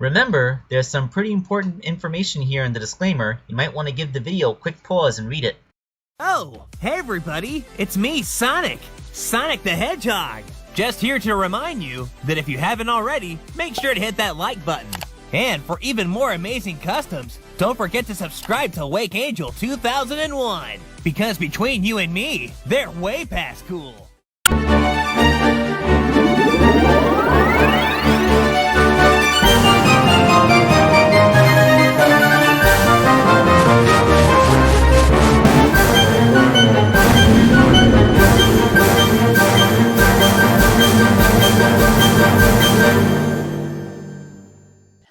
Remember, there's some pretty important information here in the disclaimer. You might want to give the video a quick pause and read it. Oh, hey everybody, it's me, Sonic! Sonic the Hedgehog! Just here to remind you that if you haven't already, make sure to hit that like button. And for even more amazing customs, don't forget to subscribe to Wake Angel 2001, because between you and me, they're way past cool.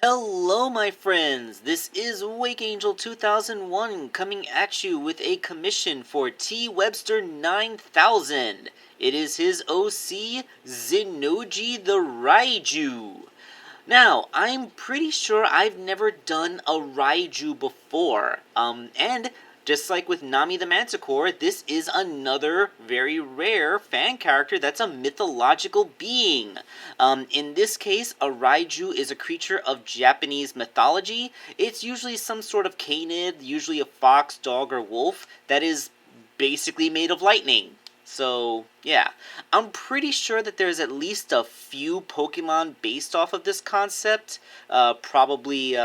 Hello my friends, this is Wake Angel 2001 coming at you with a commission for Twebster9000. It is his OC, Zinoji the Raiju. Now, I'm pretty sure I've never done a Raiju before, and just like with Nami the Manticore, this is another very rare fan character that's a mythological being. In this case, a Raiju is a creature of Japanese mythology. It's usually some sort of canid, usually a fox, dog, or wolf, that is basically made of lightning. So, yeah. I'm pretty sure that there's at least a few Pokemon based off of this concept. Probably,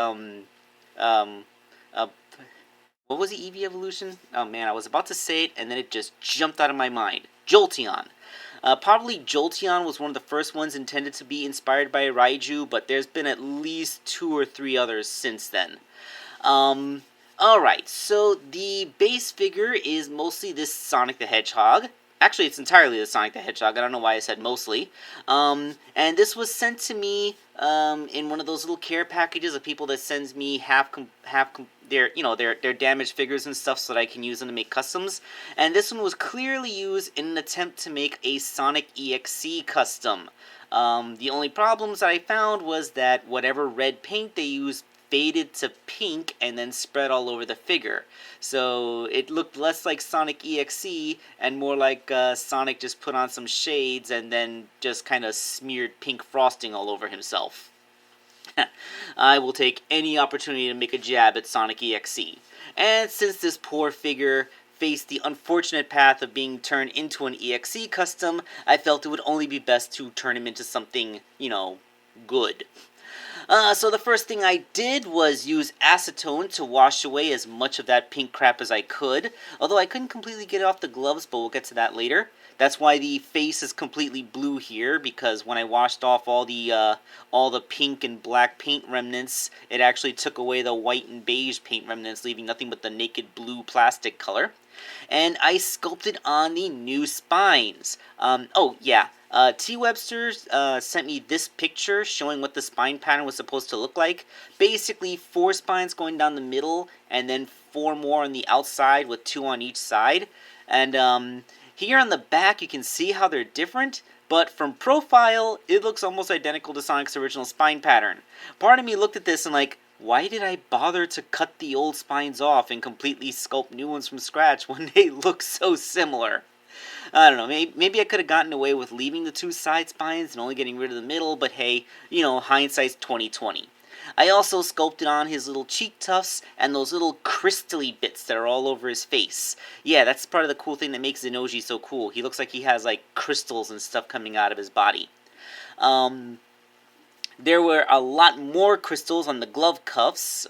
what was the Eevee evolution? Oh man, I was about to say it and then it just jumped out of my mind. Jolteon. Probably Jolteon was one of the first ones intended to be inspired by a Raiju, but there's been at least 2 or 3 others since then. Alright, so the base figure is mostly this Sonic the Hedgehog. Actually, it's entirely the Sonic the Hedgehog. I don't know why I said mostly. And this was sent to me in one of those little care packages of people that sends me their damaged figures and stuff so that I can use them to make customs. And this one was clearly used in an attempt to make a Sonic EXE custom. The only problems that I found was that whatever red paint they used faded to pink and then spread all over the figure. So it looked less like Sonic EXE and more like Sonic just put on some shades and then just kind of smeared pink frosting all over himself. I will take any opportunity to make a jab at Sonic EXE. And since this poor figure faced the unfortunate path of being turned into an EXE custom, I felt it would only be best to turn him into something, good. So the first thing I did was use acetone to wash away as much of that pink crap as I could, although I couldn't completely get it off the gloves, but we'll get to that later. That's why the face is completely blue here, because when I washed off all the pink and black paint remnants, it actually took away the white and beige paint remnants, leaving nothing but the naked blue plastic color. And I sculpted on the new spines. T. Webster sent me this picture showing what the spine pattern was supposed to look like. Basically, 4 spines going down the middle, and then 4 more on the outside with 2 on each side. And here on the back, you can see how they're different, but from profile, it looks almost identical to Sonic's original spine pattern. Part of me looked at this and like, why did I bother to cut the old spines off and completely sculpt new ones from scratch when they look so similar? I don't know, maybe I could have gotten away with leaving the 2 side spines and only getting rid of the middle, but hey, hindsight's 20/20. I also sculpted on his little cheek tufts and those little crystally bits that are all over his face. Yeah, that's part of the cool thing that makes Zinoji so cool. He looks like he has, like, crystals and stuff coming out of his body. There were a lot more crystals on the glove cuffs.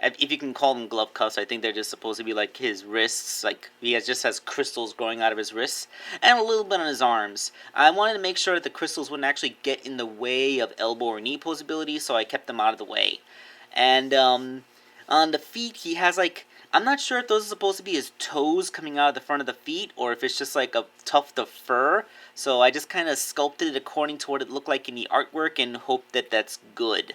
If you can call them glove cuffs, I think they're just supposed to be like his wrists. Like he just has crystals growing out of his wrists, and a little bit on his arms. I wanted to make sure that the crystals wouldn't actually get in the way of elbow or knee posability, so I kept them out of the way. And on the feet, he has like, I'm not sure if those are supposed to be his toes coming out of the front of the feet, or if it's just like a tuft of fur. So I just kind of sculpted it according to what it looked like in the artwork and hope that that's good.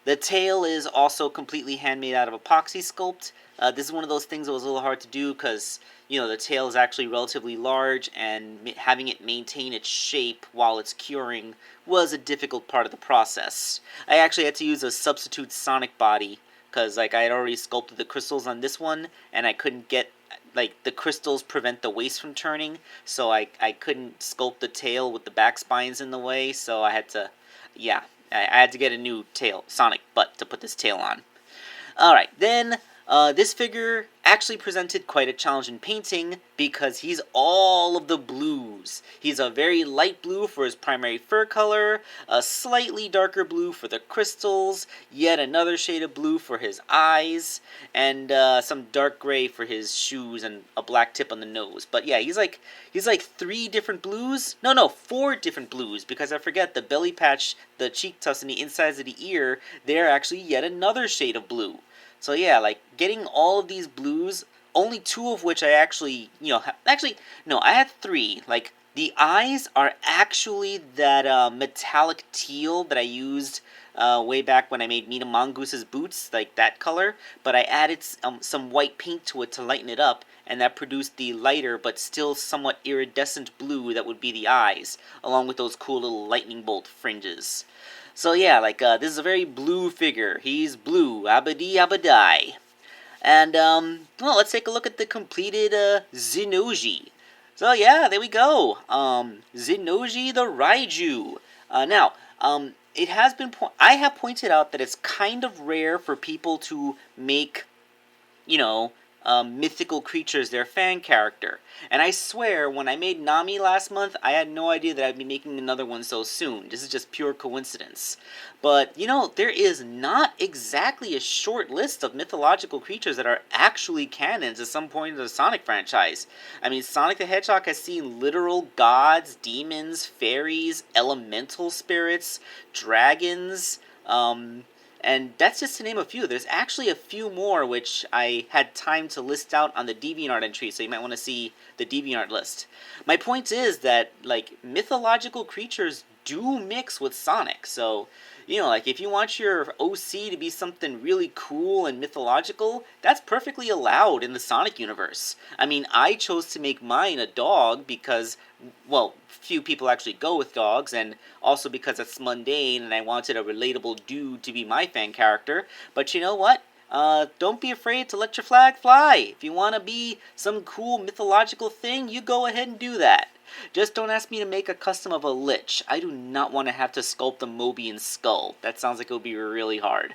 The tail is also completely handmade out of epoxy sculpt. This is one of those things that was a little hard to do because, the tail is actually relatively large, and having it maintain its shape while it's curing was a difficult part of the process. I actually had to use a substitute Sonic body because, I had already sculpted the crystals on this one, and I couldn't get, the crystals prevent the waist from turning, so I couldn't sculpt the tail with the back spines in the way, so I had to, I had to get a new tail, Sonic butt, to put this tail on. Alright, then this figure actually presented quite a challenge in painting because he's all of the blues. He's a very light blue for his primary fur color, a slightly darker blue for the crystals, yet another shade of blue for his eyes, and some dark gray for his shoes and a black tip on the nose. But yeah, he's like 3 different blues. No, 4 different blues, because I forget the belly patch, the cheek tufts, and the insides of the ear, they're actually yet another shade of blue. So yeah, like, getting all of these blues, only 2 of which I actually, I had 3. Like, the eyes are actually that metallic teal that I used way back when I made Mina Mongoose' boots, like that color, but I added some white paint to it to lighten it up, and that produced the lighter but still somewhat iridescent blue that would be the eyes, along with those cool little lightning bolt fringes. So yeah, like, this is a very blue figure. He's blue, abadi abadai. And, well, let's take a look at the completed, Zinoji. So yeah, there we go. Zinoji the Raiju. Now, it has been, I have pointed out that it's kind of rare for people to make, mythical creatures their fan character. And I swear, when I made Nami last month, I had no idea that I'd be making another one so soon. This is just pure coincidence. But, there is not exactly a short list of mythological creatures that are actually canon to some point in the Sonic franchise. I mean, Sonic the Hedgehog has seen literal gods, demons, fairies, elemental spirits, dragons, and that's just to name a few. There's actually a few more which I had time to list out on the DeviantArt entry, so you might want to see the DeviantArt list. My point is that, like, mythological creatures do mix with Sonic, so, like, if you want your OC to be something really cool and mythological, that's perfectly allowed in the Sonic universe. I mean, I chose to make mine a dog because, well, few people actually go with dogs, and also because it's mundane and I wanted a relatable dude to be my fan character. But you know what? Don't be afraid to let your flag fly. If you want to be some cool mythological thing, you go ahead and do that. Just don't ask me to make a custom of a Lich. I do not want to have to sculpt the Mobian skull. That sounds like it would be really hard.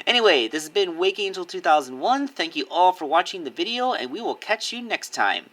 Anyway, this has been Wake Angel 2001. Thank you all for watching the video, and we will catch you next time.